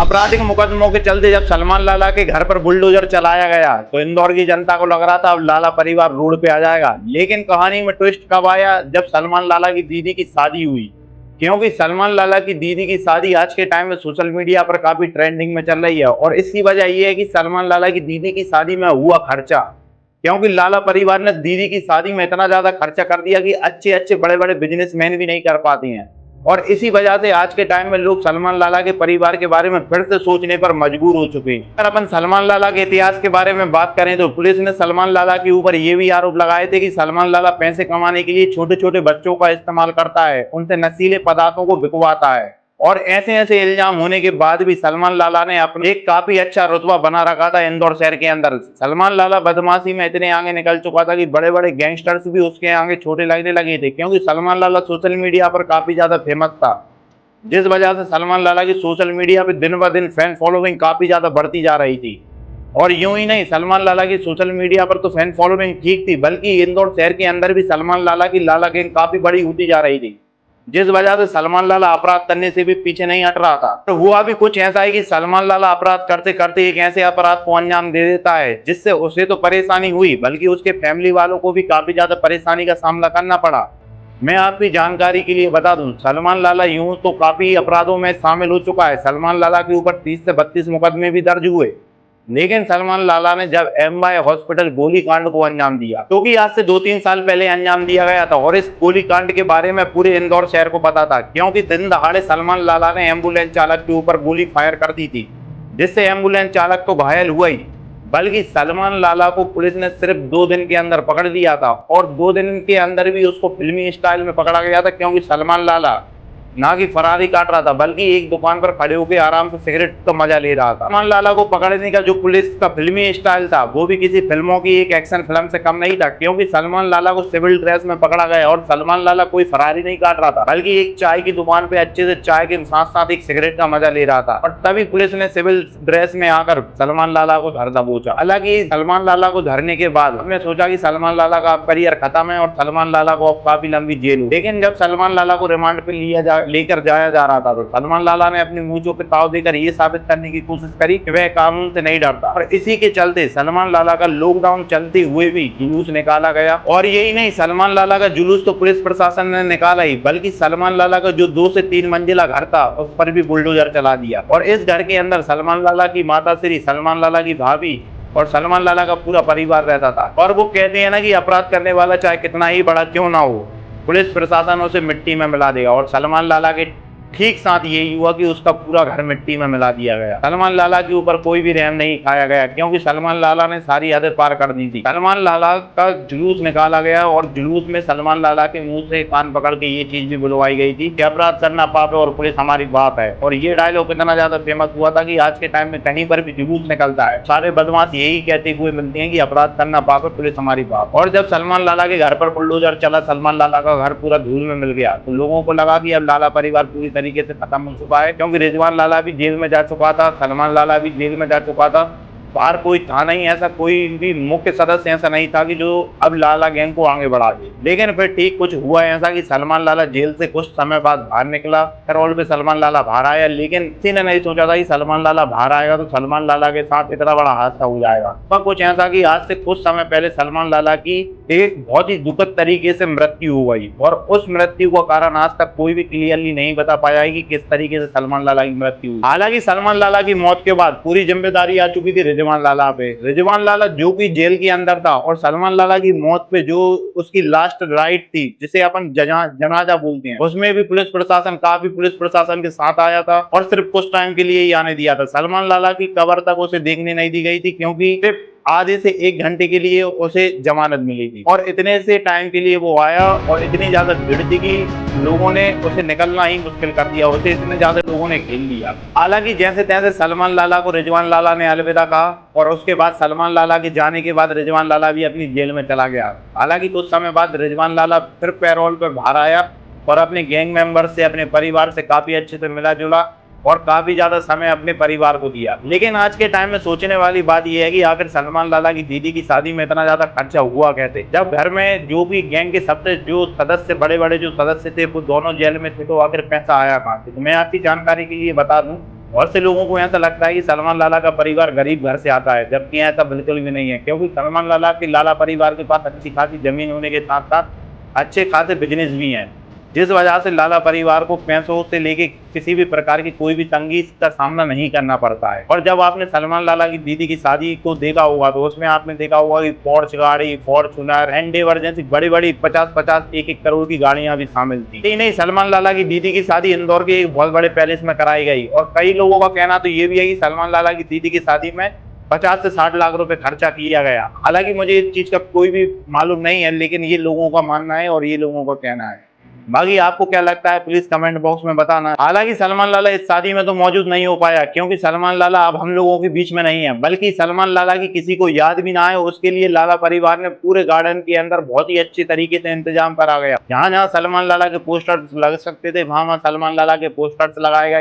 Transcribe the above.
आपराधिक मुकदमों के चलते जब सलमान लाला के घर पर बुलडोजर चलाया गया तो इंदौर की जनता को लग रहा था अब लाला परिवार रोड पे आ जाएगा। लेकिन कहानी में ट्विस्ट कब आया, जब सलमान लाला की दीदी की शादी हुई। क्योंकि सलमान लाला की दीदी की शादी आज के टाइम में सोशल मीडिया पर काफी ट्रेंडिंग में चल रही है और इसकी वजह यह है कि सलमान लाला की दीदी की शादी में हुआ खर्चा। क्योंकि लाला परिवार ने दीदी की शादी में इतना ज्यादा खर्चा कर दिया कि अच्छे अच्छे बड़े बड़े बिजनेसमैन भी नहीं कर पाते हैं। और इसी वजह से आज के टाइम में लोग सलमान लाला के परिवार के बारे में फिर से सोचने पर मजबूर हो चुके हैं। अगर अपन सलमान लाला के इतिहास के बारे में बात करें तो पुलिस ने सलमान लाला के ऊपर ये भी आरोप लगाए थे कि सलमान लाला पैसे कमाने के लिए छोटे छोटे बच्चों का इस्तेमाल करता है, उनसे नशीले पदार्थों को बिकवाता है। और ऐसे ऐसे इल्जाम होने के बाद भी सलमान लाला ने अपने एक काफी अच्छा रुतबा बना रखा था इंदौर शहर के अंदर। सलमान लाला बदमाशी में इतने आगे निकल चुका था कि बड़े बड़े गैंगस्टर्स भी उसके आगे छोटे लगने लगे थे, क्योंकि सलमान लाला सोशल मीडिया पर काफी ज्यादा फेमस था। जिस वजह से सलमान लाला की सोशल मीडिया पे दिन ब दिन फैन फॉलोइंग काफी ज्यादा बढ़ती जा रही थी। और यूं ही नहीं, सलमान लाला की सोशल मीडिया पर तो फैन फॉलोइंग ठीक थी, बल्कि इंदौर शहर के अंदर भी सलमान लाला की लाला गैंग काफी बड़ी होती जा रही थी। जिस वजह से सलमान लाला अपराध करने से भी पीछे नहीं हट रहा था। तो हुआ भी कुछ ऐसा है कि सलमान लाला अपराध करते करते एक ऐसे अपराध को अंजाम दे देता है जिससे उसे तो परेशानी हुई, बल्कि उसके फैमिली वालों को भी काफी ज्यादा परेशानी का सामना करना पड़ा। मैं आपकी जानकारी के लिए बता दूं, सलमान लाला यूं तो काफी अपराधों में शामिल हो चुका है। सलमान लाला के ऊपर 30 से 32 मुकदमे भी दर्ज हुए। लेकिन सलमान लाला ने जब एमवाय हॉस्पिटल गोलीकांड को अंजाम दिया, तो कि आज से 2-3 साल पहले अंजाम दिया गया था, और इस गोलीकांड के बारे में पूरे इंदौर शहर को पता था, क्योंकि दिन दहाड़े सलमान लाला ने एम्बुलेंस चालक के ऊपर गोली फायर कर दी थी, जिससे एम्बुलेंस चालक तो घायल हुआ ही, बल्कि सलमान लाला को पुलिस ने सिर्फ 2 दिन के अंदर पकड़ लिया था। और 2 दिन के अंदर भी उसको फिल्मी स्टाइल में पकड़ा गया था, क्योंकि सलमान लाला ना कि फरारी काट रहा था, बल्कि एक दुकान पर खड़े होकर आराम से सिगरेट का मजा ले रहा था। सलमान लाला को पकड़ने का जो पुलिस का फिल्मी स्टाइल था वो भी किसी फिल्मों की एक एक्शन फिल्म से कम नहीं था, क्योंकि सलमान लाला को सिविल ड्रेस में पकड़ा गया और सलमान लाला कोई फरारी नहीं काट रहा था, बल्कि एक चाय की दुकान पे अच्छे से चाय के साथ साथ एक सिगरेट का मजा ले रहा था। और तभी पुलिस ने सिविल ड्रेस में आकर सलमान लाला को धर दबोचा। हालांकि सलमान लाला को धरने के बाद हमने सोचा कि सलमान लाला का करियर खत्म है और सलमान लाला को अब काफी लंबी जेल हो, लेकिन जब सलमान लाला को रिमांड पे लेकर जाया जा रहा था तो सलमान लाला ने अपनी मूंछों पे ताव देकर ये साबित करने की कोशिश करी कि वह कानून से नहीं डरता। और इसी के चलते सलमान लाला का लॉकडाउन चलते हुए भी जुलूस निकाला गया। और यही नहीं, सलमान लाला का जुलूस तो पुलिस प्रशासन ने निकाला ही, बल्कि सलमान लाला का जो 2 से 3 मंजिला घर था उस पर भी बुलडोजर चला दिया। और इस घर के अंदर सलमान लाला की माता श्री, सलमान लाला की भाभी और सलमान लाला का पूरा परिवार रहता था। और वो कहते हैं ना कि अपराध करने वाला चाहे कितना ही बड़ा क्यों ना हो, पुलिस प्रशासन उसे मिट्टी में मिला देगा। और सलमान लाला के ठीक साथ यही हुआ कि उसका पूरा घर मिट्टी में मिला दिया गया। सलमान लाला के ऊपर कोई भी रहम नहीं खाया गया, क्योंकि सलमान लाला ने सारी हदें पार कर दी थी। सलमान लाला का जुलूस निकाला गया और जुलूस में सलमान लाला के मुंह से कान पकड़ के ये चीज भी बुलवाई गई थी कि अपराध करना पाप है और पुलिस हमारी बाप है। और ये डायलॉग इतना ज्यादा फेमस हुआ था कि आज के टाइम में कहीं पर भी जुलूस निकलता है, सारे बदमाश यही कहते हुए मिलते हैं कि अपराध करना पाप है, पुलिस हमारी बाप। और जब सलमान लाला के घर पर बुलडोजर चला, सलमान लाला का घर पूरा धूल में मिल गया, तो लोगों को लगा कि अब लाला परिवार पूरी तरीके से खत्म हो चुका है, क्योंकि रिजवान लाला भी जेल में जा चुका था, सलमान लाला भी जेल में जा चुका था। बाहर कोई था नहीं, ऐसा कोई भी मुख्य सदस्य ऐसा नहीं था कि जो अब लाला गैंग को आगे बढ़ा दे। लेकिन फिर ठीक कुछ हुआ ऐसा कि सलमान लाला जेल से कुछ समय बाद बाहर निकला, पैरोल पे सलमान लाला बाहर आया। लेकिन किसी ने नहीं सोचा था कि सलमान लाला बाहर आएगा तो सलमान लाला के साथ इतना बड़ा हादसा हो जाएगा। पर कुछ ऐसा कि आज से कुछ समय पहले सलमान लाला की एक बहुत ही दुखद तरीके से मृत्यु हो गई, और उस मृत्यु का कारण आज तक कोई भी क्लियरली नहीं बता पाया है कि किस तरीके से सलमान लाला की मृत्यु हुई। हालांकि सलमान लाला की मौत के बाद पूरी जिम्मेदारी आ चुकी थी रिजवान लाला पे। रिजवान लाला जो कि जेल के अंदर था, और सलमान लाला की मौत पे जो उसकी लास्ट राइट थी, जिसे अपन जनाजा बोलते हैं, उसमें भी पुलिस प्रशासन के साथ आया था और सिर्फ कुछ टाइम के लिए ही आने दिया था। सलमान लाला की कब्र तक उसे देखने नहीं दी गई थी, क्योंकि सिर्फ आधे से 1 घंटे के लिए उसे जमानत मिली थी, और इतने से टाइम के लिए वो आया और इतनी ज्यादा भीड़ थी कि लोगों ने उसे निकलना ही मुश्किल कर दिया, उसे इतने ज्यादा लोगों ने घेर लिया। हालांकि जैसे तैसे सलमान लाला को रिजवान लाला ने अलविदा कहा, और उसके बाद सलमान लाला के जाने के बाद रिजवान लाला भी अपनी जेल में चला गया। हालांकि कुछ समय बाद रिजवान लाला फिर पैरोल पर बाहर आया और अपने गैंग मेंबर से, अपने परिवार से काफी अच्छे से मिला जुला और काफी ज्यादा समय अपने परिवार को दिया। लेकिन आज के टाइम में सोचने वाली बात यह है कि आखिर सलमान लाला की दीदी की शादी में इतना ज्यादा खर्चा हुआ कैसे, जब घर में जो भी गैंग के सबसे जो सदस्य, बड़े जो सदस्य थे, वो दोनों जेल में थे, तो आखिर पैसा आया कहां से। तो मैं आपकी जानकारी के लिए बता दूं बहुत से लोगों को ऐसा लगता है कि सलमान लाला का परिवार गरीब घर से आता है, जबकि ऐसा बिल्कुल भी नहीं है, क्योंकि सलमान लाला के लाला परिवार के पास अच्छी खासी जमीन होने के साथ साथ अच्छे खासे बिजनेस भी हैं, जिस वजह से लाला परिवार को पैसों से लेके किसी भी प्रकार की कोई भी तंगी का सामना नहीं करना पड़ता है। और जब आपने सलमान लाला की दीदी की शादी को देखा होगा तो उसमें आपने देखा होगा कि पोर्श गाड़ी, फॉर्च्यूनर, एंडेवर जैसी बड़ी बड़ी 50-50 1-1 करोड़ की गाड़ियां भी शामिल थी। नहीं नहीं, सलमान लाला की दीदी की शादी इंदौर के एक बहुत बड़े पैलेस में कराई गई, और कई लोगों का कहना तो ये भी है कि सलमान लाला की दीदी की शादी में 50 से 60 लाख रुपए खर्चा किया गया। हालांकि मुझे इस चीज का कोई भी मालूम नहीं है, लेकिन ये लोगों का मानना है और ये लोगों का कहना है। बाकी आपको क्या लगता है प्लीज कमेंट बॉक्स में बताना। हालांकि सलमान लाला इस शादी में तो मौजूद नहीं हो पाया, क्योंकि सलमान लाला अब हम लोगों के बीच में नहीं है, बल्कि सलमान लाला की किसी को याद भी ना आए उसके लिए लाला परिवार ने पूरे गार्डन के अंदर बहुत ही अच्छी तरीके से इंतजाम करा गया। जहां जहां सलमान लाला के पोस्टर्स लग सकते थे वहां वहां सलमान लाला के पोस्टर्स लगाए गए।